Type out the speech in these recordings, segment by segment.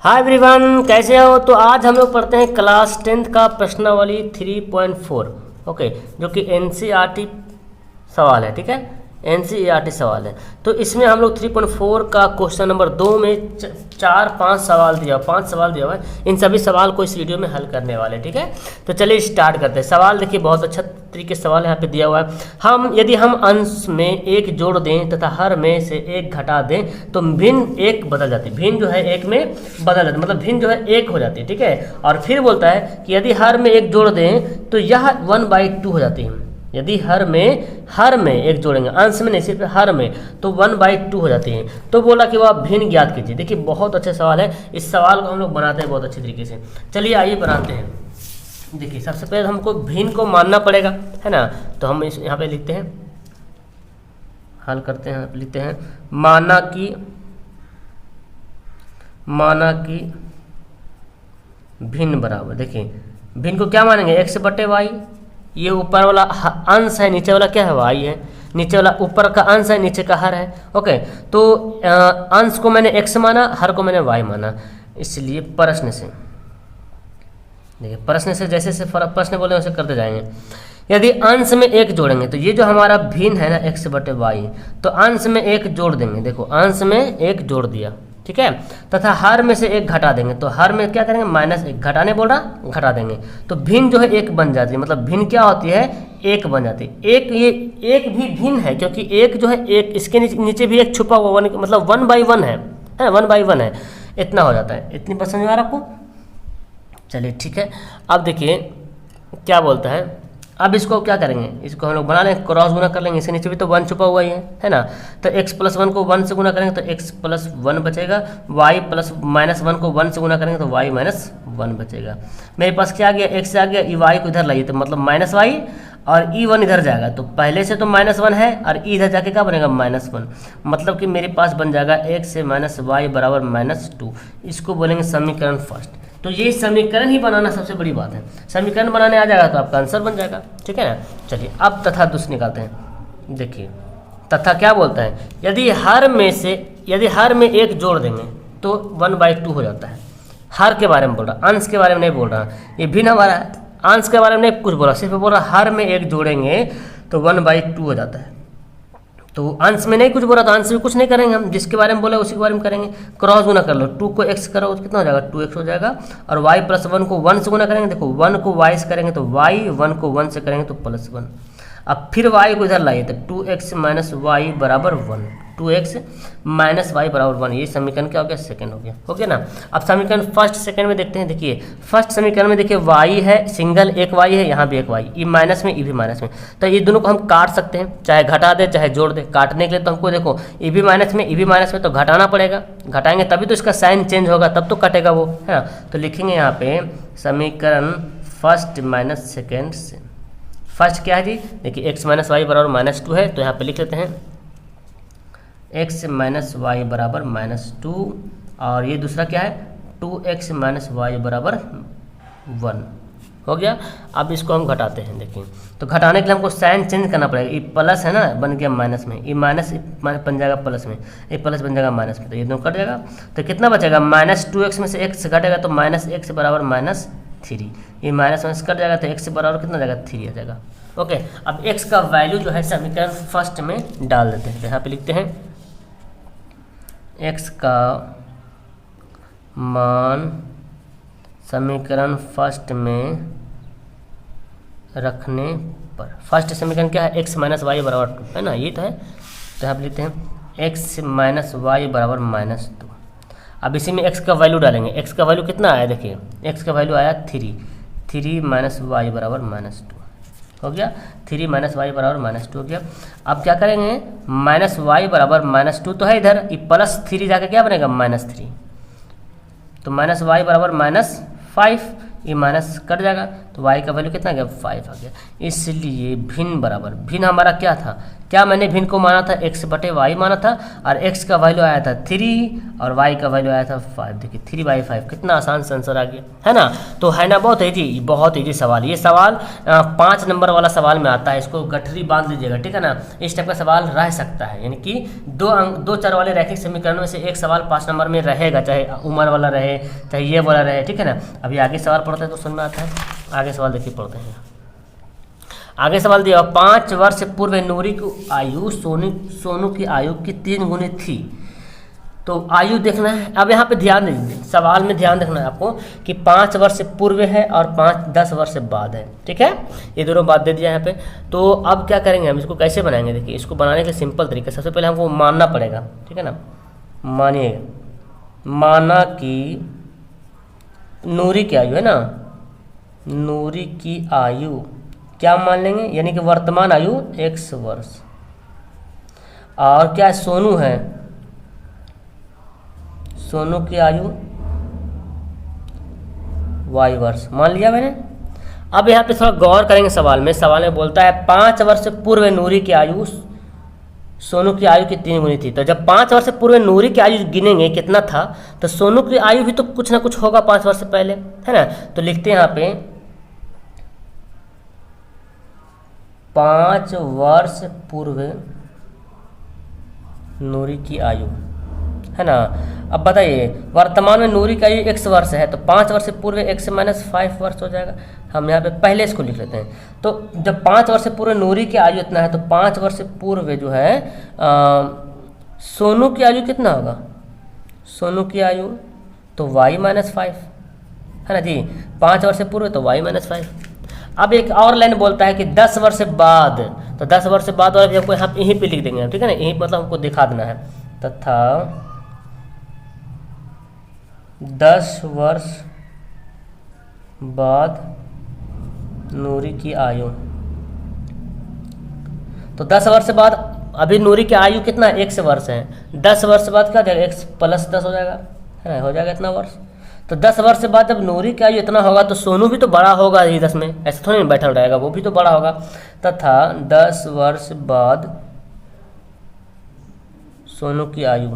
Hi everyone, कैसे हो। तो आज हम लोग पढ़ते हैं क्लास 10th का प्रश्नावली 3.4। ओके, जो कि एनसीईआरटी सवाल है। ठीक है, एनसीईआरटी सवाल है। तो इसमें हम लोग 3.4 का क्वेश्चन नंबर 2 में 4-5 सवाल दिया, 5 सवाल दिया हुआ है। इन सभी सवाल को इस वीडियो में हल करने वाले। ठीक है, तो चलिए स्टार्ट करते हैं। सवाल देखिए, बहुत अच्छा तरीके से सवाल यहाँ पे दिया हुआ है। यदि हम अंश में एक जोड़ दें तथा हर में से एक घटा दें तो भिन्न एक बदल जाती है। भिन्न जो है एक में बदल जाती है, मतलब भिन्न जो है एक हो जाती है। ठीक है, और फिर बोलता है कि यदि हर में एक जोड़ दें तो यह 1/2 हो जाती है। यदि हर में एक जोड़ेंगे, अंश में नहीं सिर्फ हर में, तो 1/2 हो जाती है। तो बोला कि वह भिन्न ज्ञात कीजिए। देखिए, बहुत अच्छा सवाल है। इस सवाल को हम लोग बनाते हैं बहुत अच्छे तरीके से। चलिए आइए बनाते हैं। देखिए, सबसे पहले हमको भिन्न को मानना पड़ेगा, है ना। तो हम इस यहाँ पे लिखते हैं, हल करते हैं, लिखते हैं माना कि भिन्न बराबर। देखिए, भिन्न को क्या मानेंगे, x/y। ये ऊपर वाला अंश है, नीचे वाला क्या है, y है। नीचे वाला ऊपर का अंश है, नीचे का हर है। ओके, तो अंश को मैंने x माना, हर को मैंने y माना। इसलिए प्रश्न से, देखिए प्रश्न से जैसे से प्रश्न बोले वैसे करते जाएंगे। यदि अंश में एक जोड़ेंगे तो ये जो हमारा भिन्न है ना x/y, तो अंश में एक जोड़ देंगे। देखो, अंश में एक जोड़ दिया, ठीक है, तथा हर में से एक घटा देंगे। तो हर में क्या करेंगे, -1, घटाने बोल रहा, घटा देंगे। तो भिन्न जो है एक बन जाती है, मतलब भिन्न क्या होती है, एक बन जाती है। एक, ये एक भी भिन्न है, क्योंकि एक जो है, एक इसके नीचे भी एक छुपा हुआ, मतलब 1/1 है, 1/1 है। इतना हो जाता है। इतनी बात समझ में आ रहा आपको। चलिए ठीक है, अब देखिए क्या बोलता है। अब इसको क्या करेंगे, इसको हम लोग बना लेंगे, क्रॉस गुना कर लेंगे। इसके नीचे भी तो 1 छुपा हुआ ही है ना। तो x+1 को 1 से गुना करेंगे तो x+1 बचेगा। y+-1 को 1 से गुना करेंगे तो y-1 बचेगा। मेरे पास क्या आ गया, x आ गया। y को इधर लाइए तो मतलब -y, और e1 इधर जाएगा। तो पहले से तो -1 है, और e इधर जाके क्या बनेगा, -1। मतलब कि मेरे पास बन जाएगा x से -y बराबर -2। इसको बोलेंगे समीकरण फर्स्ट। तो ये समीकरण ही बनाना सबसे बड़ी बात है। समीकरण बनाने आ जाएगा तो आपका आंसर बन जाएगा। ठीक है ना। चलिए अब तथा दूसरे निकालते हैं। देखिए, तथा क्या बोलता है, यदि हर में एक जोड़ देंगे तो 1/2 हो जाता है। हर के बारे में बोल रहा, अंश के बारे में नहीं बोल रहा। ये भिन्न हमारा है, अंश के बारे में नहीं कुछ बोला, सिर्फ बोल रहा हर में एक जोड़ेंगे तो 1/2 हो जाता है। तो अंश में नहीं कुछ बोला, तो अंश में कुछ नहीं करेंगे हम, जिसके बारे में बोला उसी के बारे में करेंगे। क्रॉस गुना कर लो, 2 को x करो तो कितना हो जाएगा, 2x हो जाएगा। और y+1 को 1 से गुना करेंगे। देखो, 1 को y से करेंगे तो y, 1 को 1 से करेंगे तो +1। अब फिर y को इधर लाइए तो 2x - y बराबर 1, 2x - y बराबर 1। ये समीकरण क्या हो गया, सेकंड हो गया ना। अब समीकरण फर्स्ट सेकंड में देखते हैं। देखिए, फर्स्ट समीकरण में देखिए y है, सिंगल एक y है, यहाँ भी एक y, ई माइनस में, ई भी माइनस में। तो ये दोनों को हम काट सकते हैं, चाहे घटा दे चाहे जोड़ दे। काटने के लिए तो हमको देखो, ई भी माइनस में, ई भी माइनस में, तो घटाना पड़ेगा। घटाएंगे तभी तो इसका साइन चेंज होगा, तब तो कटेगा वो, है ना। तो लिखेंगे यहाँ पे समीकरण फर्स्ट माइनस सेकेंड से। फर्स्ट क्या है जी, देखिए x - y बराबर -2 है, तो यहाँ पे लिख लेते हैं x - y बराबर -2। और ये दूसरा क्या है, 2x - y बराबर 1 हो गया। अब इसको हम घटाते हैं। देखिए, तो घटाने के लिए हमको साइन चेंज करना पड़ेगा। ये प्लस है ना, बन गया माइनस में, ये माइनस बन जाएगा प्लस में, ये प्लस बन जाएगा माइनस में। तो ये दोनों कट जाएगा। तो कितना बचेगा, -2x में से x घटेगा तो -x बराबर -3। ये माइनस कट जाएगा तो x बराबर कितना जाएगा, 3 आ जाएगा। ओके, अब x का वैल्यू जो है समीकरण फर्स्ट में डाल देते हैं। तो यहाँ पे लिखते हैं x का मान समीकरण फर्स्ट में रखने पर, फर्स्ट समीकरण क्या है, x - y बराबर 2 है ना, ये तो है। तो यहाँ पे लिखते हैं x - y बराबर -2। अब इसी में x का वैल्यू डालेंगे। x का वैल्यू कितना आया, देखिए x का वैल्यू आया 3 - y बराबर -2 हो गया। 3 - y बराबर -2 हो गया। अब क्या करेंगे, -y बराबर -2 तो है इधर, ये +3 जाके क्या बनेगा, -3। तो -y बराबर -5, ये माइनस कट जाएगा तो y का वैल्यू कितना गया, 5 आ गया। इसलिए भिन्न बराबर, भिन्न हमारा क्या था, क्या मैंने भिन्न को माना था, x बटे वाई माना था, और x का वैल्यू आया था 3 और y का वैल्यू आया था 5। देखिए 3/5, कितना आसान से आंसर आ गया, है ना। तो है ना, बहुत ईजी सवाल। ये सवाल 5 नंबर वाला सवाल में आता है, इसको गठरी बांध लीजिएगा, ठीक है ना। इस टाइप का सवाल रह सकता है, यानी कि 2 चर वाले रैखिक समीकरणों में से एक सवाल 5 नंबर में रहेगा, चाहे उम्र वाला रहे, चाहे ये वाला रहे, ठीक है ना। अभी आगे सवाल पढ़ते हैं तो समझ में आता है। आगे सवाल देखिए, पढ़ते हैं। आगे सवाल दिया, 5 वर्ष पूर्व नूरी की आयु सोनू की आयु की 3 गुनी थी। तो आयु देखना है। अब यहाँ पे ध्यान दीजिए, सवाल में ध्यान रखना है आपको कि 5 वर्ष पूर्व है और 10 वर्ष बाद है, ठीक है। ये दोनों बात दे दिया यहाँ पे। तो अब क्या करेंगे हम, इसको कैसे बनाएंगे। देखिए इसको बनाने का सिंपल तरीका, सबसे पहले हमको मानना पड़ेगा, ठीक है ना। माना कि नूरी की आयु है ना, नूरी की आयु क्या मान लेंगे, यानी कि वर्तमान आयु x वर्ष, और क्या सोनू है, सोनू की आयु y वर्ष मान लिया मैंने। अब यहाँ पे थोड़ा गौर करेंगे सवाल में बोलता है 5 वर्ष पूर्व नूरी की आयु सोनू की आयु की 3 गुनी थी। तो जब 5 वर्ष पूर्व नूरी की आयु गिनेंगे कितना था, तो सोनू की आयु भी तो कुछ ना कुछ होगा 5 वर्ष पहले, है ना। तो लिखते हैं यहाँ पे 5 वर्ष पूर्व नूरी की आयु, है ना। अब बताइए वर्तमान में नूरी की आयु x वर्ष है, तो 5 वर्ष पूर्व x माइनस 5 वर्ष हो जाएगा। हम यहाँ पे पहले इसको लिख लेते हैं। तो जब 5 वर्ष पूर्व नूरी की आयु इतना है, तो 5 वर्ष पूर्व जो है सोनू की आयु कितना होगा, सोनू की आयु तो y माइनस 5, है ना जी। 5 वर्ष पूर्व तो y माइनस 5। अब एक और लाइन बोलता है कि 10 वर्ष बाद, तो 10 वर्ष बाद वाला भी हमको यहाँ यहीं पे लिख देंगे, ठीक है ना। यहीं मतलब हमको दिखा देना है, तथा 10 वर्ष बाद नूरी की आयु। तो 10 वर्ष बाद, अभी नूरी की आयु कितना है, x वर्ष है। 10 वर्ष बाद क्या हो जाएगा, x प्लस 10 हो जाएगा, है ना, हो जाएगा इतना वर्ष। तो 10 वर्ष बाद जब नूरी की आयु इतना होगा, तो सोनू भी तो बड़ा होगा ही 10 में, ऐसे थोड़ी बैठल रहेगा, वो भी तो बड़ा होगा। तथा 10 वर्ष बाद सोनू की आयु,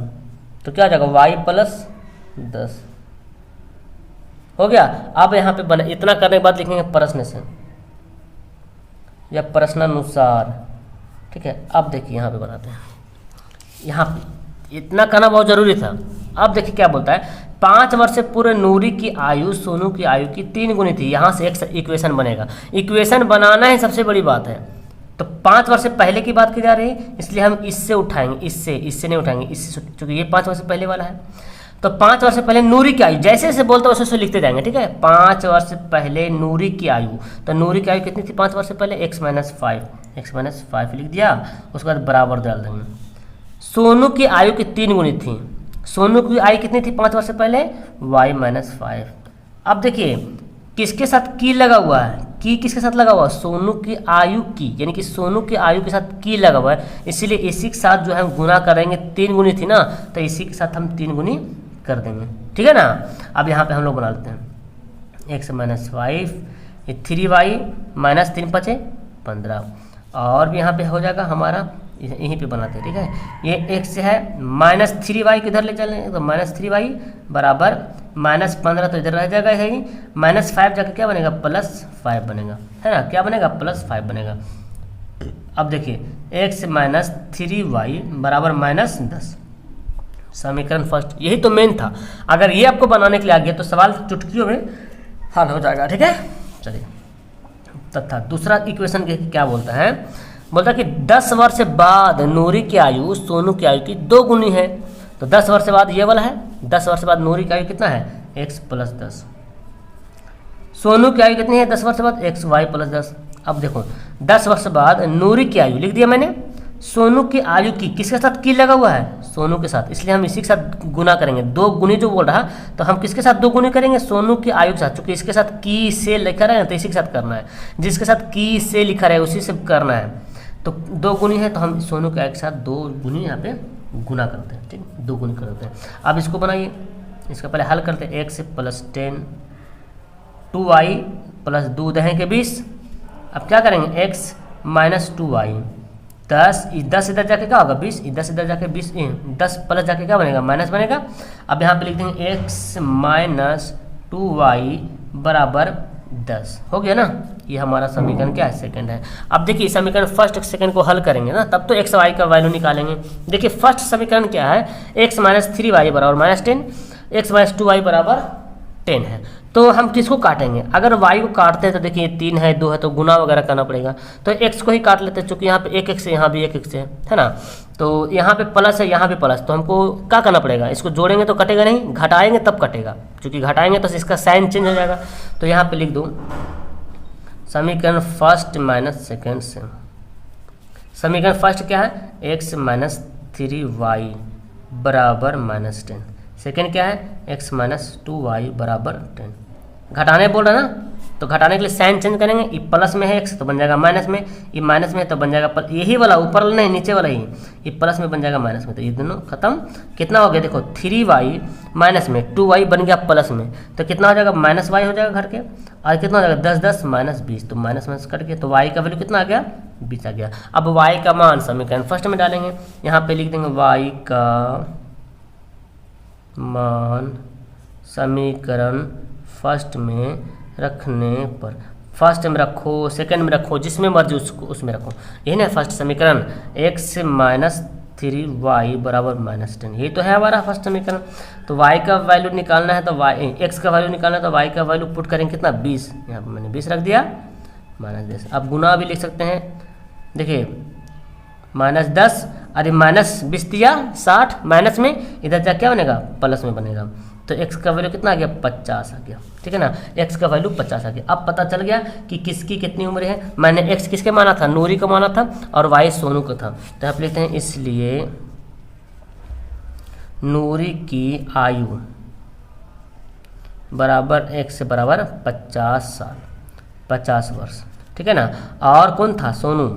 तो क्या हो जाएगा y प्लस 10 हो गया। अब यहाँ पे बने, इतना करने के बाद लिखेंगे प्रश्न से या प्रश्नानुसार, ठीक है। अब देखिए यहाँ पे बनाते हैं, यहाँ पे इतना करना बहुत जरूरी था। अब देखिए क्या बोलता है, 5 वर्ष पूर्व नूरी की आयु सोनू की आयु की 3 गुनी थी। यहाँ से एक इक्वेशन बनेगा, इक्वेशन बनाना ही सबसे बड़ी बात है। तो 5 वर्ष पहले की बात की जा रही है, इसलिए हम इससे उठाएंगे, इससे नहीं उठाएंगे, इससे, क्योंकि ये 5 वर्ष पहले वाला है। तो 5 वर्ष पहले नूरी की आयु, जैसे जैसे बोलते वैसे वैसे लिखते जाएंगे, ठीक है। 5 वर्ष पहले नूरी की आयु, तो नूरी की आयु कितनी थी 5 वर्ष पहले, x माइनस 5 लिख दिया। उसके बाद बराबर डाल देंगे। सोनू की आयु की 3 गुनी थी, सोनू की आयु कितनी थी 5 वर्ष पहले, y माइनस 5। अब देखिए किसके साथ की लगा हुआ है, की किसके साथ लगा हुआ है, सोनू की आयु की, यानी कि सोनू की आयु के साथ की लगा हुआ है, इसीलिए इसी के साथ जो है हम गुना करेंगे। 3 गुनी थी ना, तो इसी के साथ हम 3 गुनी कर देंगे, ठीक है ना। अब यहाँ पे हम लोग बना लेते हैं x माइनस 5, ये 3y माइनस 3 × 5 = 15, और भी यहाँ पे हो जाएगा हमारा, यहीं पे बनाते हैं, ठीक है। ये x है माइनस 3y किधर ले चलेंगे, तो माइनस 3y बराबर माइनस 15, तो इधर रह जाएगा यही, माइनस 5 जाकर क्या बनेगा, प्लस 5 बनेगा, है ना। क्या बनेगा, प्लस 5 बनेगा। अब देखिए x माइनस 3y बराबर माइनस 10, समीकरण फर्स्ट, यही तो मेन था। अगर ये आपको बनाने के लिए आ गया तो सवाल चुटकियों में हल हो जाएगा, ठीक है। चलिए, तथा दूसरा इक्वेशन क्या बोलता है, बोलता है कि 10 वर्ष बाद नूरी की आयु सोनू की आयु की 2 गुनी है। तो 10 वर्ष बाद ये वाला है, 10 वर्ष बाद नूरी की आयु कितना है, x प्लस 10। सोनू की आयु कितनी है 10 वर्ष बाद, x y प्लस 10। अब देखो 10 वर्ष बाद नूरी की आयु लिख दिया मैंने, सोनू की आयु की किसके साथ की लगा हुआ है, सोनू के साथ, इसलिए हम इसी के साथ गुना करेंगे। 2 गुनी जो बोल रहा, तो हम किसके साथ 2 गुनी करेंगे, सोनू की आयु के साथ, क्योंकि इसके साथ की से लिखा रहे हैं तो इसी के साथ करना है, जिसके साथ की से लिखा रहे उसी से करना है। तो 2 गुनी है, तो हम सोनू के आयु के साथ 2 गुनी यहाँ पे गुना करते हैं, ठीक, 2 गुनी कर देते हैं। अब इसको बनाइए, इसका पहले हल करते हैं, x प्लस 10 2y प्लस 2 दहें के 20। अब क्या करेंगे, x माइनस 2y 10 इधर जाके क्या होगा 20, 10 इधर जाके 20, 10 प्लस जाके क्या बनेगा माइनस बनेगा। अब यहाँ पे लिख देंगे x माइनस 2y बराबर 10 हो गया ना। ये हमारा समीकरण क्या है सेकंड है। अब देखिए समीकरण फर्स्ट सेकंड को हल करेंगे ना तब तो x y का वैल्यू निकालेंगे। देखिए फर्स्ट समीकरण क्या है, x माइनस 3y बराबर -10, x माइनस 2y बराबर 10 है। तो हम किसको काटेंगे, अगर y को काटते हैं तो देखिए 3 है 2 है तो गुना वगैरह करना पड़ेगा, तो x को ही काट लेते हैं चूँकि यहाँ पे एक x है यहाँ भी एक x है ना। तो यहाँ पे प्लस है यहाँ पे प्लस, तो हमको क्या करना पड़ेगा, इसको जोड़ेंगे तो कटेगा नहीं, घटाएंगे तब कटेगा, क्योंकि घटाएंगे तो इसका साइन चेंज हो जाएगा। तो यहाँ पे लिख दूँ समीकरण फर्स्ट माइनस सेकेंड से, समीकरण फर्स्ट क्या है x माइनस 3y बराबर -10, सेकेंड क्या है x माइनस 2y बराबर 10। घटाने बोल रहा है ना, तो घटाने के लिए साइन चेंज करेंगे, ये प्लस में है x तो बन जाएगा माइनस में, ये माइनस में है तो बन जाएगा यही वाला ऊपर वाला नहीं नीचे वाला ही, ये प्लस में बन जाएगा माइनस में, तो ये दोनों खत्म। कितना हो गया देखो 3y माइनस में 2y बन गया प्लस में, तो कितना हो जाएगा -y हो जाएगा घर के, और कितना हो जाएगा 10 माइनस 20, तो माइनस माइनस कट गया, तो y का वैल्यू कितना आ गया 20 आ गया। अब y का मान समीकरण फर्स्ट में डालेंगे, यहाँ पे लिख देंगे y का मान समीकरण फर्स्ट में रखने पर, फर्स्ट में रखो सेकंड में रखो जिसमें मर्जी उसको उसमें रखो, यही ना फर्स्ट समीकरण x माइनस 3y बराबर -10, यही तो है हमारा फर्स्ट समीकरण। तो y का वैल्यू निकालना है तो x का वैल्यू निकालना है तो y का वैल्यू पुट करेंगे कितना 20, यहाँ पर मैंने 20 रख दिया -10। अब गुना भी लिख सकते हैं, देखिए -10 अरे -20 दिया 60, माइनस में इधर जा क्या बनेगा प्लस में बनेगा, तो x का वैल्यू कितना आ गया 50 आ गया, ठीक है ना, x का वैल्यू 50 आ गया। अब पता चल गया कि किसकी कितनी उम्र है, मैंने x किसके माना था नूरी को माना था और y सोनू को था, तो आप लिखते हैं इसलिए नूरी की आयु बराबर x बराबर 50 साल 50 वर्ष, ठीक है ना। और कौन था सोनू,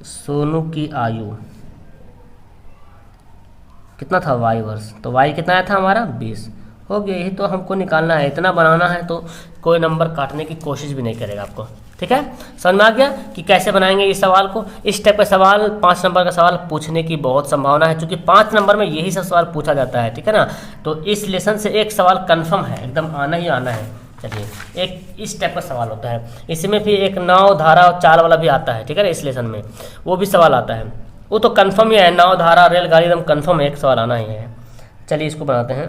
सोनू की आयु कितना था y वर्ष, तो y कितना आया था हमारा 20 हो गया। यही तो हमको निकालना है, इतना बनाना है तो कोई नंबर काटने की कोशिश भी नहीं करेगा आपको, ठीक है। समझ में आ गया कि कैसे बनाएंगे इस सवाल को। इस टाइप का सवाल 5 नंबर का सवाल पूछने की बहुत संभावना है, क्योंकि 5 नंबर में यही सब सवाल पूछा जाता है, ठीक है ना। तो इस लेसन से एक सवाल कन्फर्म है, एकदम आना ही आना है। चलिए एक इस टाइप का सवाल होता है, इसमें भी एक नाव धारा और चाल वाला भी आता है, ठीक है ना, इस लेसन में वो भी सवाल आता है, वो तो कंफर्म ही है, नाव धारा रेलगाड़ी एकदम कंफर्म है, एक सवाल आना ही है। चलिए इसको बनाते हैं।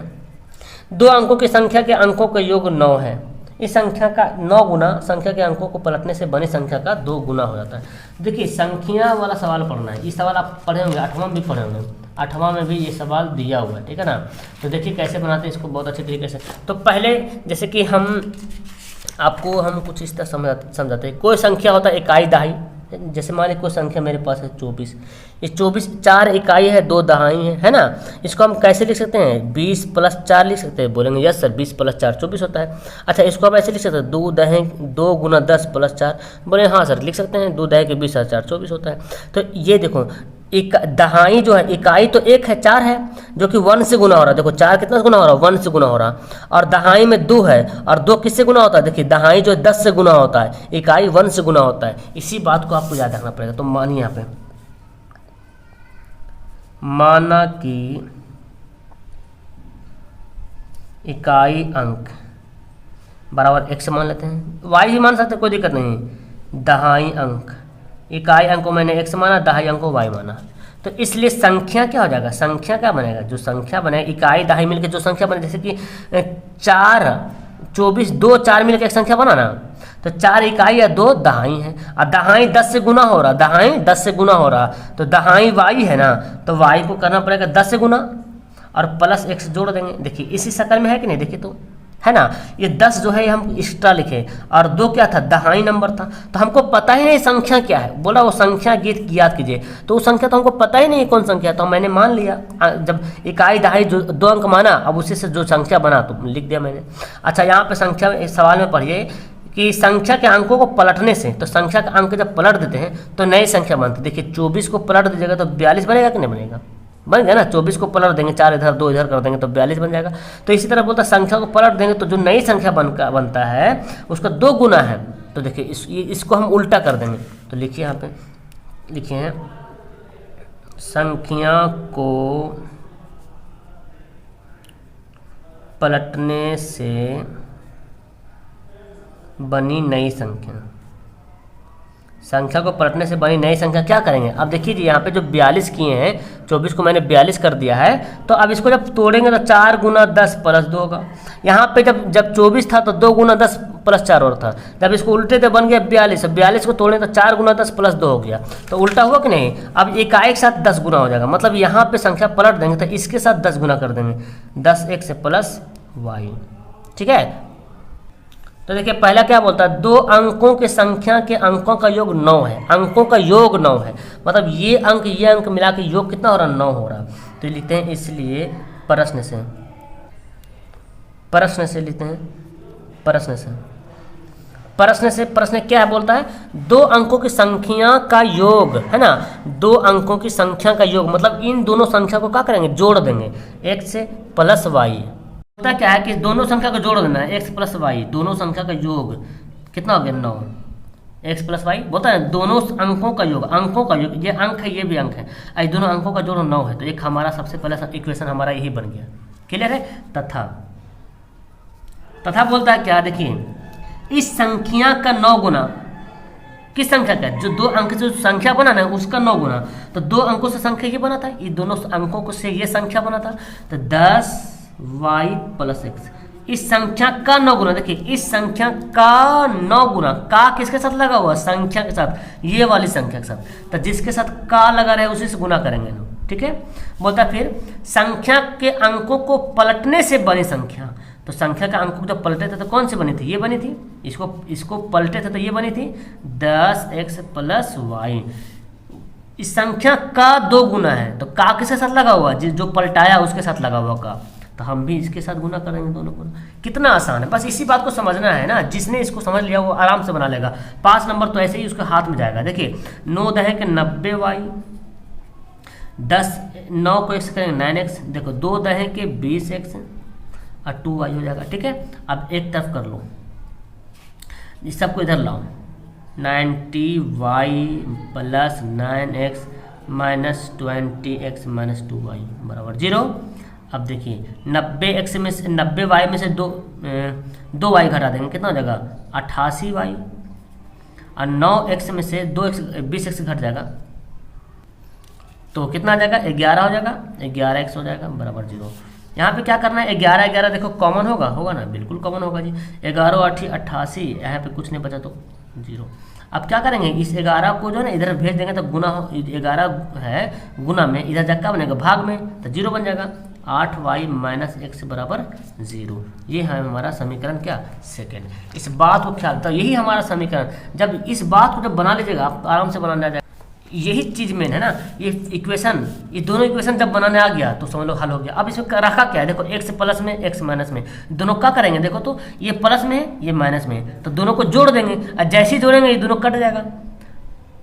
2 अंकों की संख्या के अंकों का योग 9 है, इस संख्या का 9 गुना संख्या के अंकों को पलटने से बनी संख्या का 2 गुना हो जाता है। देखिए संख्या वाला सवाल पढ़ना है, ये सवाल आप पढ़े होंगे 8वां में भी पढ़े होंगे, 8वां में भी ये सवाल दिया हुआ है, ठीक है ना। तो देखिए कैसे बनाते हैं इसको बहुत अच्छे तरीके से। तो पहले जैसे कि हम कुछ इस तरह समझाते हैं, कोई संख्या होता है इकाई दहाई, जैसे मान लीजिए कोई संख्या मेरे पास है 24, ये 24 4 इकाई है 2 दहाई है ना। इसको हम कैसे लिख सकते हैं 20 + 4 लिख सकते हैं, बोलेंगे यस सर 20 + 4 24 होता है। अच्छा इसको आप ऐसे लिख सकते हैं 2 × 10 + 4, बोले हाँ सर लिख सकते हैं 2 दहाई के 20 + 4 24 होता है। तो ये देखो दहाई जो है इकाई तो 1 है 4 है जो कि 1 से गुना हो रहा है, देखो 4 कितना से गुना हो रहा है 1 से गुना हो रहा है, और दहाई में 2 है और 2 किससे गुना होता है, देखिए दहाई जो 10 से गुना होता है, इकाई 1 से गुना होता है। इसी बात को आपको याद रखना पड़ेगा। तो मानिए यहाँ पे माना कि इकाई अंक बराबर 1 से मान लेते हैं, y भी मान सकते हैं कोई दिक्कत नहीं। दहाई अंक इकाई अंक को मैंने 1 से माना, दहाई अंक को y माना, तो इसलिए संख्या क्या हो जाएगा, संख्या क्या बनेगा, जो संख्या बने इकाई दहाई मिलकर जो संख्या बने, जैसे कि 4 24 2 4 मिलकर एक संख्या बना ना, तो 4 इकाई या 2 दहाई है, और दहाई 10 से गुना हो रहा, दहाई 10 से गुना हो रहा, तो दहाई y है ना, तो y को करना पड़ेगा 10 से गुना और प्लस 1 से जोड़ देंगे। देखिए इसी शक्ल में है कि नहीं, देखिए तो है ना, ये 10 जो है हम एक्स्ट्रा लिखे और 2 क्या था दहाई नंबर था, तो हमको पता ही नहीं संख्या क्या है, बोला वो संख्या गीत याद कीजिए, तो वो संख्या तो हमको पता ही नहीं कौन संख्या, तो मैंने मान लिया जब इकाई दहाई जो 2 अंक माना, अब उसी से जो संख्या बना तो लिख दिया मैंने। अच्छा यहाँ पे संख्या इस सवाल में पढ़िए कि संख्या के अंकों को पलटने से, तो संख्या का अंक जब पलट देते हैं तो नई संख्या बनती है। देखिए 24 को पलट दीजिएगा तो 42 बनेगा कि नहीं बनेगा, बन गया ना। 24 को पलट देंगे 4 इधर 2 इधर कर देंगे तो 42 बन जाएगा। तो इसी तरह बोलता संख्या को पलट देंगे तो जो नई संख्या बनता है उसका 2 गुना है। तो देखिए इसको हम उल्टा कर देंगे, तो लिखिए यहाँ पे लिखिए संख्या को पलटने से बनी नई संख्या। संख्या को पलटने से बनी नई संख्या क्या करेंगे? अब देखिए जी, यहाँ पे जो 42 किए हैं, 24 को मैंने 42 कर दिया है, तो अब इसको जब तोड़ेंगे तो 4 गुना 10 प्लस 2 होगा। यहाँ पे जब 24 था तो 2 गुना 10 प्लस 4 और था। जब इसको उल्टे तो बन गया 42, 42 को तोड़ें तो 4 गुना 10 प्लस 2 हो गया, तो उल्टा हुआ कि नहीं? अब एकाएक साथ 10 गुना हो जाएगा, मतलब यहाँ पे संख्या पलट देंगे तो इसके साथ 10 गुना कर देंगे, 10x प्लस y। ठीक है, तो देखिए पहला क्या बोलता है, दो अंकों की संख्या के अंकों का योग 9 है। अंकों का योग 9 है, मतलब ये अंक मिला के योग कितना हो रहा है? 9 हो रहा है। तो लिखते हैं इसलिए प्रश्न से लिखते हैं प्रश्न क्या है? बोलता है दो अंकों की संख्या का योग, है ना, दो अंकों की संख्या का योग, मतलब इन दोनों संख्या को क्या करेंगे? जोड़ देंगे, x प्लस वाई। होता क्या है कि दोनों संख्या को जोड़ देना है, x प्लस वाई, दोनों संख्या का योग कितना हो गया? 9, x प्लस वाई बोलता है दोनों अंकों का योग, ये अंक है, ये भी अंक है, इस दोनों अंकों का जोड़ 9 है। तो एक हमारा सबसे पहला इक्वेशन हमारा यही बन गया। क्लियर है? तथा बोलता है क्या? देखिए इस संख्या का 9 गुना, किस संख्या का? जो दो अंक से संख्या बना ना उसका 9 गुना, तो दो अंकों से संख्या ये बना था, ये दोनों अंकों को से ये संख्या बना था, तो 10y प्लस x। इस संख्या का 9 गुना, देखिए इस संख्या का 9 गुना, का किसके साथ लगा हुआ? संख्या के साथ, ये वाली संख्या के साथ, तो जिसके साथ का लगा रहे उसी से गुना करेंगे ना। ठीक है, बोलता फिर संख्या के अंकों को पलटने से बनी संख्या। तो संख्या का अंक जब पलटे थे तो कौन सी बनी थी? ये बनी थी। इसको पलटे थे तो ये बनी थी 10x प्लस वाई। इस संख्या का 2 गुना है, तो का किसके साथ लगा हुआ? जो पलटाया उसके साथ लगा हुआ का, तो हम भी इसके साथ गुना करेंगे, दोनों गुना। कितना आसान है, बस इसी बात को समझना है ना। जिसने इसको समझ लिया वो आराम से बना लेगा। 5 नंबर तो ऐसे ही उसके हाथ में जाएगा। देखिए 9 दहे के 90y, 9 को x करेंगे 9x, देखो 2 दहे के 20x और 2y हो जाएगा। ठीक है, अब एक तरफ कर लो, इस सबको इधर लाओ, 90y plus 9x minus 20x minus 2y बराबर 0। अब देखिए 90x में से 90y में से 2y घटा देंगे, कितना हो जाएगा? 88y, और 9x में से 20x घट जाएगा तो कितना आ जाएगा? 11 हो जाएगा, 11x हो जाएगा बराबर 0। यहाँ पे क्या करना है? 11 देखो कॉमन होगा ना, बिल्कुल कॉमन होगा जी। 11 8 88, यहाँ पे कुछ नहीं बचा तो 0। अब क्या करेंगे? इस 11 को जो है ना इधर भेज देंगे तो गुना 11 है, गुना में इधर जाकर क्या बनेगा? भाग में, तो 0 बन जाएगा। 8y माइनस x बराबर 0। ये है हमारा समीकरण क्या? सेकेंड। इस बात को ख्याल, तो यही हमारा समीकरण। जब इस बात को जब बना लीजिएगा आप आराम से बनाने आ जाएगा। यही चीज मेन है ना, ये इक्वेशन, ये दोनों इक्वेशन जब बनाने आ गया तो समझ लो हल हो गया। अब इसमें रखा क्या है? देखो x प्लस में x माइनस में, दोनों क्या करेंगे? देखो तो ये प्लस में है, ये माइनस में है, तो दोनों को जोड़ देंगे, और जैसे ही जोड़ेंगे ये दोनों कट जाएगा।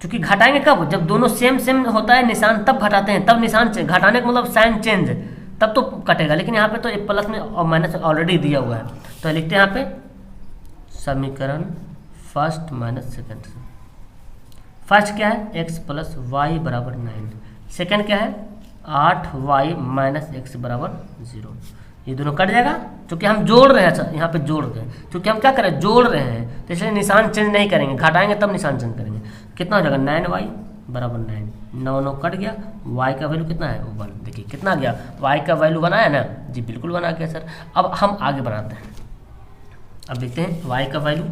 क्योंकि घटाएंगे कब? जब दोनों सेम होता है निशान, तब घटाते हैं, तब निशान चेंज, घटाने का मतलब साइन चेंज, तब तो कटेगा। लेकिन यहाँ पे तो ये प्लस में और माइनस ऑलरेडी दिया हुआ है, तो लिखते हैं यहाँ पे समीकरण फर्स्ट माइनस सेकेंड। फर्स्ट क्या है? x प्लस वाई बराबर 9। सेकेंड क्या है? 8y माइनस x बराबर 0। ये दोनों कट जाएगा क्योंकि हम जोड़ रहे हैं, यहाँ पे जोड़ रहे हैं, क्योंकि हम क्या करें? जोड़ रहे हैं, तो इसलिए निशान चेंज नहीं करेंगे, घटाएंगे तब निशान चेंज करेंगे। कितना हो जाएगा? 9y बराबर 9। 9 कट गया, y का वैल्यू कितना है? 1। देखिए कितना गया? y का वैल्यू बना है ना जी, बिल्कुल बना गया सर। अब हम आगे बनाते हैं, अब देखते हैं y का वैल्यू,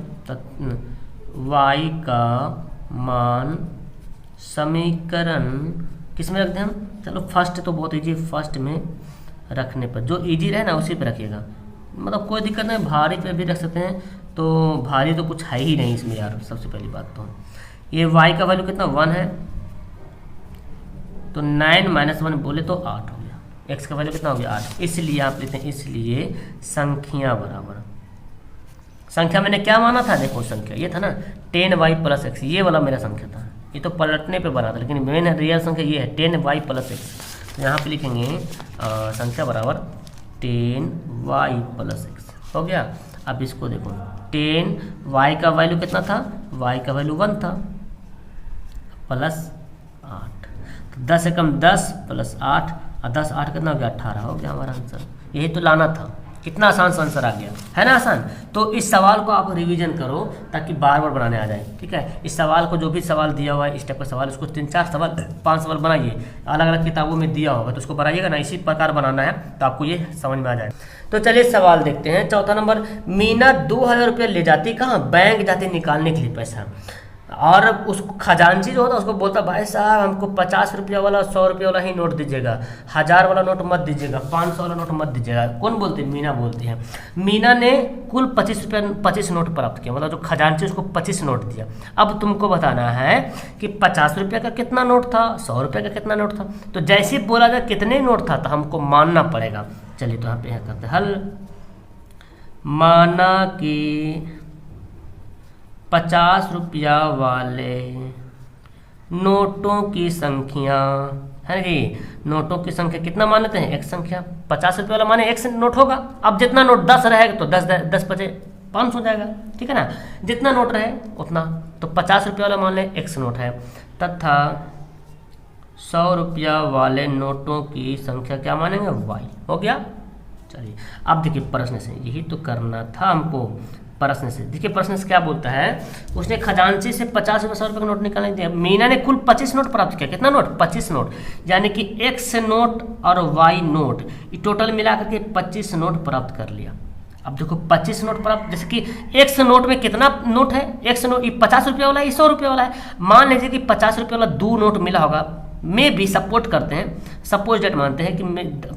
y का मान समीकरण किस में रखते हैं हम? चलो फर्स्ट तो बहुत ईजी, फर्स्ट में रखने पर जो ईजी रहे ना उसी पे रखिएगा, मतलब कोई दिक्कत नहीं। भारी पे भी रख सकते हैं, तो भारी तो कुछ है ही नहीं इसमें यार। सबसे पहली बात तो ये y का वैल्यू कितना? 1 है, तो 9 माइनस 1 बोले तो 8 हो गया। x का वैल्यू कितना हो गया? 8। इसलिए आप लेते हैं, इसलिए संख्या बराबर, संख्या मैंने क्या माना था? देखो संख्या ये था ना 10y प्लस x, ये वाला मेरा संख्या था। ये तो पलटने पे बना था, लेकिन मेन रियल संख्या ये है 10y प्लस x। तो यहाँ पे लिखेंगे संख्या बराबर 10y प्लस x हो गया। अब इसको देखो 10y का वैल्यू कितना था? y का वैल्यू 1 था, प्लस 10 एकम 10 प्लस 8 और 10 8 कितना हो गया 18 हो गया हमारा आंसर। यही तो लाना था। कितना आसान सा आंसर आ गया है ना आसान। तो इस सवाल को आप रिवीजन करो ताकि बार बार बनाने आ जाए। ठीक है, इस सवाल को जो भी सवाल दिया हुआ है इस टाइप का सवाल, उसको 3-4 सवाल 5 सवाल बनाइए, अलग अलग किताबों में दिया होगा तो उसको बनाइएगा ना, इसी प्रकार बनाना है तो आपको ये समझ में आ जाए। तो चलिए सवाल देखते हैं। चौथा नंबर, मीना 2000 रुपया ले जाती कहाँ, बैंक जाती निकालने के लिए पैसा, और उस खजांची जो होता है उसको बोलता भाई साहब हमको 50 रुपया वाला 100 रुपया वाला ही नोट दीजिएगा, 1000 वाला नोट मत दीजिएगा, 500 वाला नोट मत दीजिएगा। कौन बोलती है, मीना बोलती है। मीना ने कुल 25 नोट प्राप्त किया, मतलब जो खजांची उसको 25 नोट दिया। अब तुमको बताना है कि 50 रुपया का कितना नोट था, 100 रुपया का कितना नोट था। तो जैसे बोला जाए कितने नोट था तो हमको मानना पड़ेगा। चलिए तो यहाँ पे करते हल। माना कि 50 रुपया वाले नोटों की संख्या है जी, नोटों की संख्या कितना मान लेते हैं, एक संख्या। 50 रुपये वाला माने एक नोट होगा। अब जितना नोट 10 रहेगा तो 10 बचे 500 हो जाएगा। ठीक है ना, जितना नोट रहे उतना। तो 50 रुपये वाला मान लें एक नोट है, तथा 100 रुपया वाले नोटों की संख्या क्या मानेंगे, वाई। हो गया। चलिए अब देखिए प्रश्न से, यही तो करना था हमको प्रश्न से। देखिए प्रश्न से क्या बोलता है, उसने खजांची से 50 रुपये 100 रुपये का नोट निकालने दिया। मीना ने कुल 25 नोट प्राप्त किया। कितना नोट, 25 नोट, यानी कि एक्स नोट और वाई नोट ये टोटल मिलाकर के 25 नोट प्राप्त कर लिया। अब देखो 25 नोट प्राप्त, जैसे कि एक्स नोट में कितना नोट है, एक्स नोट ये 50 रुपये वाला है, 100 रुपये वाला है। मान लीजिए कि 50 रुपये वाला 2 नोट मिला होगा, में भी सपोर्ट करते हैं, सपोज डेट मानते हैं कि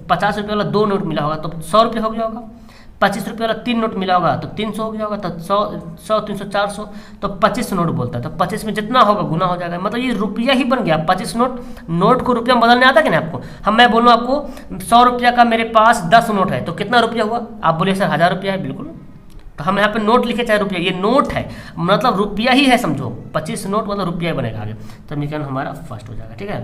50 रुपये वाला 2 नोट मिला होगा तो 100 रुपये हो गया होगा। 25 रुपये वाला 3 नोट मिला होगा तो 300 हो गया होगा। तो 100 300 400 तो 25 नोट बोलता है। तो 25 में जितना होगा गुना हो जाएगा, मतलब ये रुपया ही बन गया। 25 नोट को रुपया में बदलने आता है कि ना आपको। मैं बोलूँ आपको 100 रुपया का मेरे पास 10 नोट है तो कितना रुपया हुआ, आप बोलिए सर 1000 रुपया है। बिल्कुल, तो हम यहाँ पे नोट लिखे चाहे रुपया, ये नोट है मतलब रुपया ही है, समझो 25 नोट मतलब रुपया ही बनेगा आगे। तो समीकरण हमारा फर्स्ट हो जाएगा। ठीक है,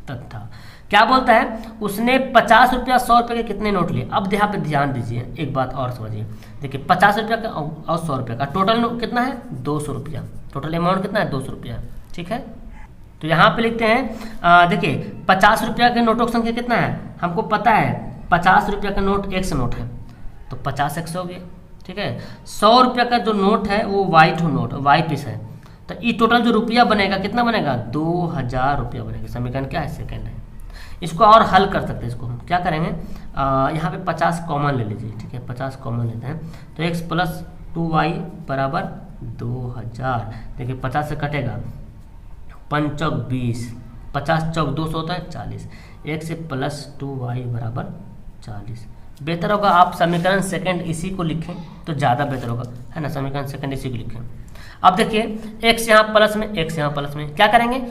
तथा क्या बोलता है, उसने 50 रुपया 100 रुपये के कितने नोट लिए। अब यहाँ पे ध्यान दीजिए, एक बात और समझिए। देखिए 50 रुपया का और 100 रुपये का टोटल कितना है, 200 रुपया। टोटल अमाउंट कितना है, 200 रुपया। ठीक है, तो यहाँ पे लिखते हैं, देखिए 50 रुपया के नोटों की संख्या कितना है, हमको पता है 50 रुपया का नोट एक्स नोट है तो 50 एक्स हो गया। ठीक है, 100 रुपया का जो नोट है वो Y two note, Y piece है। तो ये टोटल जो रुपया बनेगा कितना बनेगा, 2000 रुपया बनेगा। समीकरण क्या है, सेकंड है। इसको और हल कर सकते हैं। इसको हम क्या करेंगे, यहाँ पे 50 कॉमन ले लीजिए। ठीक है, 50 कॉमन लेते हैं तो x + 2y बराबर 2000। देखिए 50 से कटेगा 5 चौक 20, 50 चौक 200 होता है 40, x + 2y बराबर 40। बेहतर होगा आप समीकरण सेकंड इसी को लिखें तो ज़्यादा बेहतर होगा, है ना। समीकरण सेकंड इसी को लिखें। अब देखिए x यहाँ प्लस में, x यहाँ प्लस में, क्या करेंगे,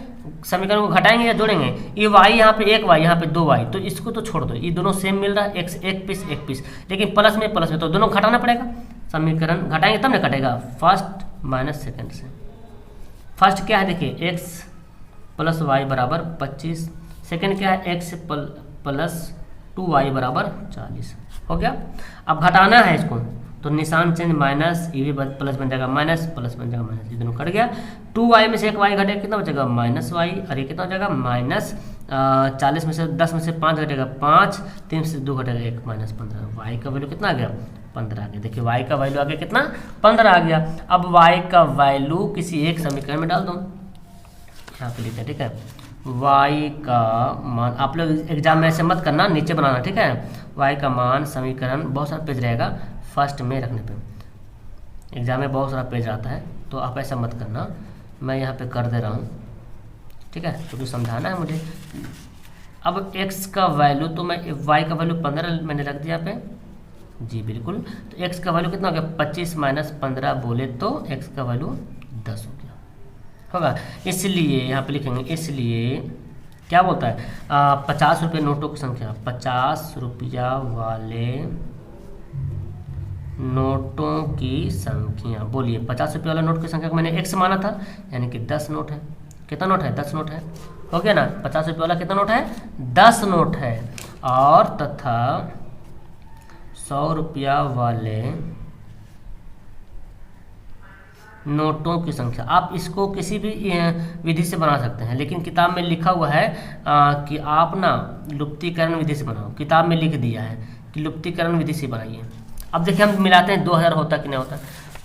समीकरण को घटाएंगे या जोड़ेंगे। ये y यहाँ पे 1y, यहाँ पे 2y, तो इसको तो छोड़ दो, ये दोनों सेम मिल रहा है, x एक पीस, लेकिन प्लस में तो दोनों घटाना पड़ेगा। समीकरण घटाएंगे तब ना कटेगा, फर्स्ट माइनस सेकंड से। फर्स्ट क्या है, देखिए x + y बराबर 25, सेकंड क्या है, x + 2y बराबर 40। हो गया। अब घटाना है इसको तो निशान चेंज, माइनस, ये भी प्लस बन जाएगा, माइनस प्लस बन जाएगा माइनस, ये दोनों कट गया। 2y में से एक y घटेगा कितना बचेगा, -y, और ये कितना हो जाएगा -40 में से 10 में से 5 घटेगा 5, 3 से 2 घटेगा 1, -15। y का वैल्यू कितना आ गया, 15 आ गया। देखिए y का वैल्यू आ गया कितना, 15 आ गया। अब y का वैल्यू किसी एक समीकरण में डाल दो, यहाँ पे लिखते हैं। ठीक है, y का मान, आप लोग एग्जाम में ऐसे मत करना, नीचे बनाना। ठीक है, y का मान समीकरण, बहुत सारा पेज रहेगा, फर्स्ट में रखने पे एग्जाम में बहुत सारा पेज आता है तो आप ऐसा मत करना। मैं यहाँ पे कर दे रहा हूँ। ठीक है, क्योंकि समझाना है मुझे। अब x का वैल्यू तो मैं, y का वैल्यू 15 मैंने रख दिया पे जी, बिल्कुल। तो x का वैल्यू कितना हो गया, 25 - 15 बोले तो x का वैल्यू 10 हो गया होगा। इसलिए यहाँ पे लिखेंगे, इसलिए क्या बोलता है, 50 रुपये नोटों की संख्या, 50 रुपया वाले नोटों की संख्या, बोलिए 50 रुपये वाला नोट की संख्या को मैंने x माना था, यानी कि 10 नोट है। कितना नोट है, 10 नोट है। हो गया ना, 50 रुपये वाला कितना नोट है, 10 नोट है। और तथा 100 रुपया वाले नोटों की संख्या। आप इसको किसी भी विधि से बना सकते हैं, लेकिन किताब में लिखा हुआ है कि आप ना लुप्तीकरण विधि से बनाओ। किताब में लिख दिया है कि लुप्तीकरण विधि से बनाइए। अब देखिए हम मिलाते हैं 2000 होता कि नहीं होता।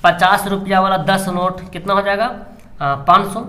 50 रुपया वाला 10 नोट कितना हो जाएगा 500,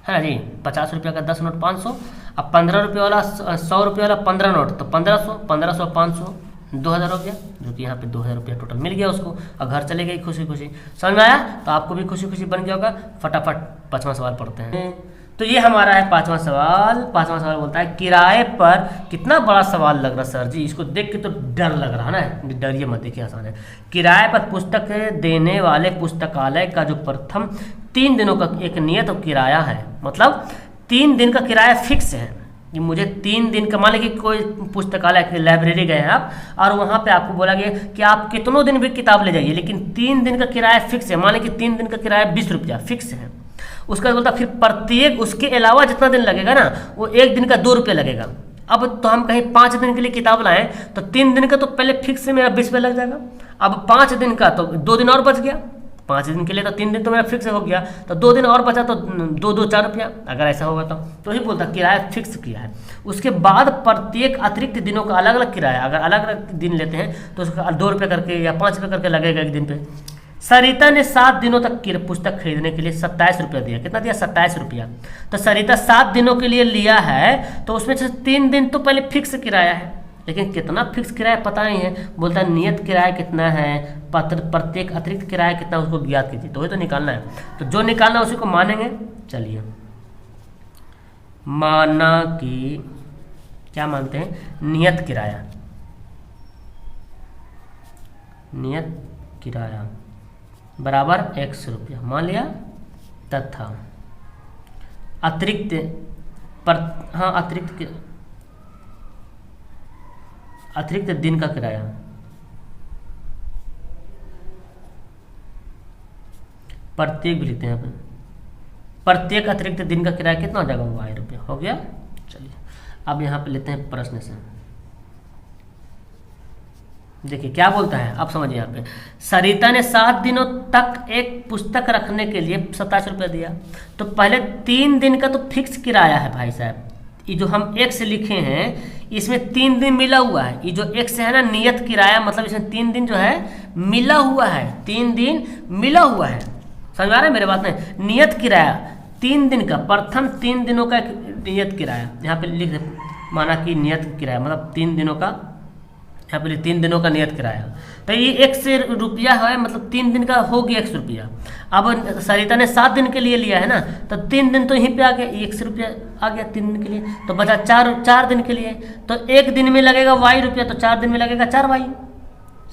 है ना जी। 50 रुपया का 10 नोट 500। अब 15 रुपये वाला 100 रुपये वाला 15 नोट तो 1500, 1500 500 2000 हो गया, जो कि यहाँ पे 2000 रुपया टोटल मिल गया उसको, और घर चले गई खुशी खुशी। समझ में आया? तो आपको भी खुशी खुशी बन गया होगा। फटाफट 5वां सवाल पढ़ते हैं। तो ये हमारा है 5वां सवाल। 5वां सवाल बोलता है किराए पर, कितना बड़ा सवाल लग रहा सर जी, इसको देख के तो डर लग रहा है ना। डरिए मत, देखिए आसान है। किराए पर पुस्तक देने वाले पुस्तकालय का जो प्रथम 3 दिनों का एक नियत किराया है, मतलब 3 दिन का किराया फिक्स है कि मुझे 3 दिन का, मान लीजिए कोई पुस्तकालय लाइब्रेरी गए हैं आप, और वहाँ पे आपको बोला गया कि आप कितनों दिन भी किताब ले जाइए, लेकिन 3 दिन का किराया फिक्स है। मान लीजिए 3 दिन का किराया 20 रुपया फिक्स है। उसका बोलता फिर प्रत्येक उसके अलावा जितना दिन लगेगा ना, वो 1 दिन का 2 रुपये लगेगा। अब तो हम कहीं 5 दिन के लिए किताब लाएं तो 3 दिन का तो पहले फिक्स से मेरा 20 रुपये लग जाएगा। अब 5 दिन का तो 2 दिन और बच गया। 5 दिन के लिए तो 3 दिन तो मेरा फिक्स हो गया, तो 2 दिन और बचा तो 2 4 रुपया, अगर ऐसा होगा तो ही बोलता किराया फिक्स किया है। उसके बाद प्रत्येक अतिरिक्त दिनों का अलग अलग किराया, अगर अलग अलग दिन लेते हैं तो उसका 2 रुपये करके या 5 रुपये करके लगेगा एक दिन पे। सरिता ने 7 दिनों तक की पुस्तक खरीदने के लिए 27 रुपया दिया। कितना दिया? 27 रुपया। तो सरिता 7 दिनों के लिए लिया है, तो उसमें से 3 दिन तो पहले फिक्स किराया है, लेकिन कितना फिक्स किराया पता नहीं है। बोलता है नियत किराया कितना है, प्रत्येक अतिरिक्त किराया कितना, उसको ज्ञात कीजिए। तो वही तो निकालना है, तो जो निकालना है उसी को मानेंगे। चलिए, माना कि क्या मानते हैं, नियत किराया, नियत किराया बराबर 100 रुपया मान लिया, तथा अतिरिक्त अतिरिक्त दिन का किराया, प्रत्येक भी लिखते हैं यहाँ पे, प्रत्येक अतिरिक्त दिन का किराया कितना हो जाएगा? y रुपया हो गया। चलिए अब यहाँ पे लेते हैं प्रश्न से। देखिए क्या बोलता है, आप समझिए। यहाँ पे सरिता ने 7 दिनों तक एक पुस्तक रखने के लिए 27 रुपया दिया। तो पहले 3 दिन का तो फिक्स किराया है भाई साहब। ये जो हम एक से लिखे हैं इसमें 3 दिन मिला हुआ है। ये जो एक से है ना नियत किराया, मतलब इसमें 3 दिन जो है मिला हुआ है, 3 दिन मिला हुआ है। समझ आ रहा है मेरे बात में? नियत किराया 3 दिन का, प्रथम 3 दिनों का नियत किराया यहाँ पे लिख दे, माना कि नियत किराया मतलब 3 दिनों का, यहाँ पे 3 दिनों का नियत किराया। तो ये 100 रुपया है, मतलब 3 दिन का हो गया 100 रुपया। अब सरिता ने 7 दिन के लिए लिया है ना, तो 3 दिन तो यहीं पे आ गया, 100 रुपया आ गया 3 दिन के लिए। तो बचा 4 दिन के लिए, तो 1 दिन में लगेगा y रुपया, तो 4 दिन में लगेगा 4y।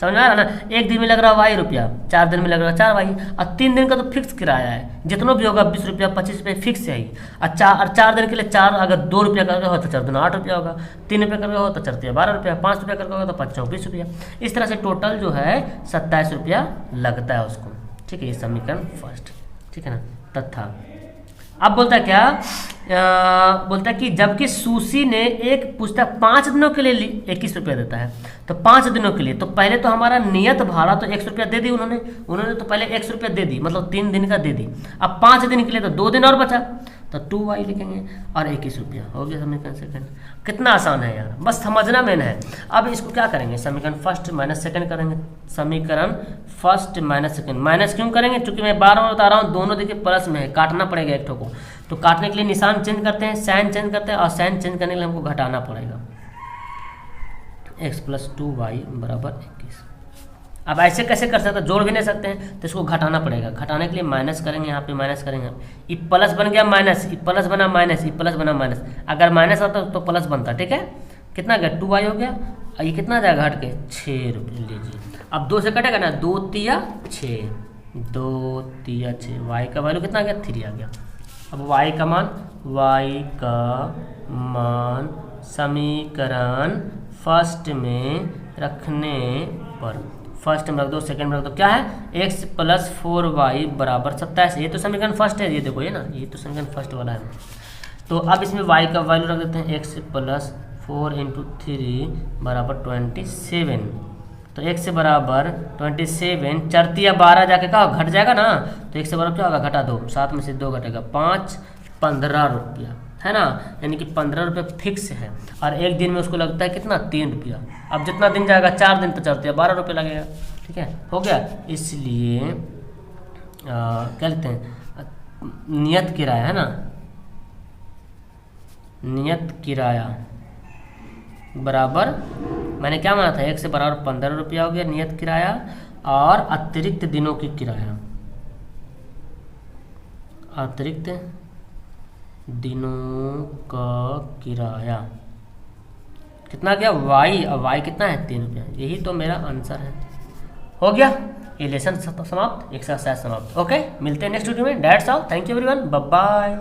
समझ में आ रहा ना? 1 दिन में लग रहा y रुपया, 4 दिन में लग रहा 4y, और 3 दिन का तो फिक्स किराया है, जितना भी होगा 20 रुपया 25 रुपये फिक्स है ही। और 4 दिन के लिए 4, अगर 2 रुपया करके हो तो 4 दूना 8 रुपया होगा, 3 रुपये करके हो तो 4 रुपया 12 रुपया, 5 रुपया करके होगा तो 5 24 रुपया। इस तरह से टोटल जो है 27 रुपया लगता है उसको। ठीक है, ये समीकरण फर्स्ट। ठीक है ना? तथा अब बोलता है क्या, बोलता है कि जबकि सुशी ने एक पुस्तक 5 दिनों के लिए 21 रुपया देता है, तो 5 दिनों के लिए तो पहले तो हमारा नियत भाड़ा तो 100 रुपया दे दी उन्होंने तो पहले 100 रुपया दे दी, मतलब 3 दिन का दे दी। अब 5 दिन के लिए तो 2 दिन और बचा, तो 2y लिखेंगे और 21 रुपया हो गया समीकरण सेकंड। कितना आसान है यार, बस समझना मेन है। अब इसको क्या करेंगे, समीकरण फर्स्ट माइनस सेकंड करेंगे। समीकरण फर्स्ट माइनस सेकंड, माइनस क्यों करेंगे? क्योंकि मैं बार बार बता रहा हूँ, दोनों देखिए प्लस में है, काटना पड़ेगा एक ठो को। तो काटने के लिए निशान चेंज करते हैं, साइन चेंज करते हैं, और साइन चेंज करने के लिए हमको घटाना पड़ेगा। x + 2y बराबर 21। अब ऐसे कैसे कर सकते हैं, जोड़ भी नहीं सकते हैं, तो इसको घटाना पड़ेगा। घटाने के लिए माइनस करेंगे, यहाँ पे माइनस करेंगे, ये प्लस बन गया माइनस, ये प्लस बना माइनस, ये प्लस बना माइनस। अगर माइनस आता तो प्लस बनता। ठीक है, कितना गया 2y हो गया, और ये कितना जाएगा घट के 6 रुपये लीजिए। अब 2 से कटेगा ना, 2 तिया 6, 2 तिया 6, y का वैल्यू कितना आ गया 3 आ गया। अब y का मान समीकरण फर्स्ट में रखने पर, फर्स्ट में रख दो, सेकंड में रख दो, क्या है x + 4y बराबर 27। ये तो समीकरण फर्स्ट है, ये देखो ये ना, ये तो समीकरण फर्स्ट वाला है। तो अब इसमें y का वैल्यू रख देते हैं, x + 4 × 3 बराबर 27। तो x से बराबर 27, 4 12 जाके क्या घट जाएगा ना, तो x से बराबर क्या होगा, घटा दो, 7 में से 2 घटेगा 5, 15 रुपया है ना, यानी कि 15 रुपये फिक्स है। और एक दिन में उसको लगता है कितना, 3 रुपया। अब जितना दिन जाएगा 4 दिन तो चलते हैं 12 रुपये लगेगा। ठीक है, हो गया। इसलिए क्या लिखते हैं, नियत किराया है ना, नियत किराया बराबर, मैंने क्या माना था, 1 से बराबर 15 रुपया हो गया नियत किराया, और अतिरिक्त दिनों की किराया, अतिरिक्त दिनों का किराया कितना गया, वाई, अब वाई कितना है, 3 रुपया। यही तो मेरा आंसर है। हो गया, ये लेसन समाप्त, एक्सरसाइज समाप्त। ओके, मिलते हैं नेक्स्ट वीडियो में। That's all, thank you everyone, bye bye.